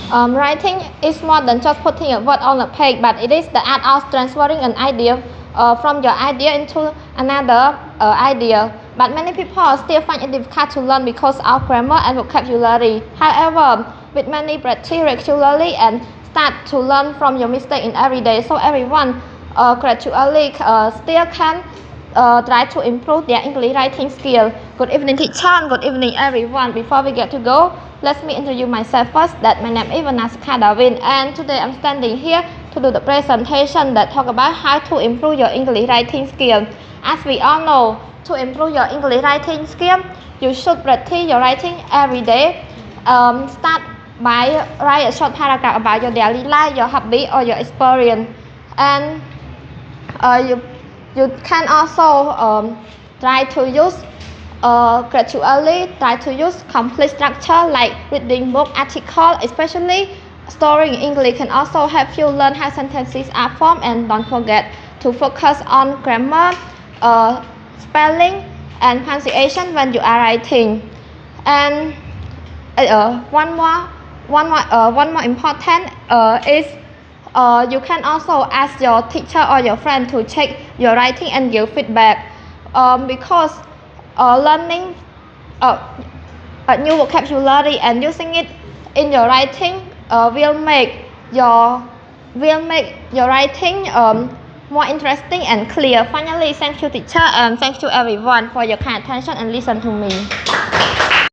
Writing is more than just putting a word on a page, but it is the art of transferring an idea from your idea into another idea. But many people still find it difficult to learn because of grammar and vocabulary. However, with many practice regularly and start to learn from your mistake in every day, so everyone gradually still can try to improve their English writing skill. Good evening, teacher, and good evening, everyone. Before we get to go, let me introduce myself first. That my name is Vanessa Darwin, and today I'm standing here to do the presentation that talk about how to improve your English writing skill. As we all know, to improve your English writing skill, you should practice your writing every day. Start by write a short paragraph about your daily life, your hobby, or your experience, and you can also try to use gradually try to use complete structure like reading book, article, especially story in English can also help you learn how sentences are formed, and don't forget to focus on grammar, spelling, and pronunciation when you are writing. And one more important is you can also ask your teacher or your friend to check your writing and give feedback, because learning a new vocabulary and using it in your writing will make your writing more interesting and clear. Finally, thank you, teacher, and thank you everyone for your kind attention and listen to me.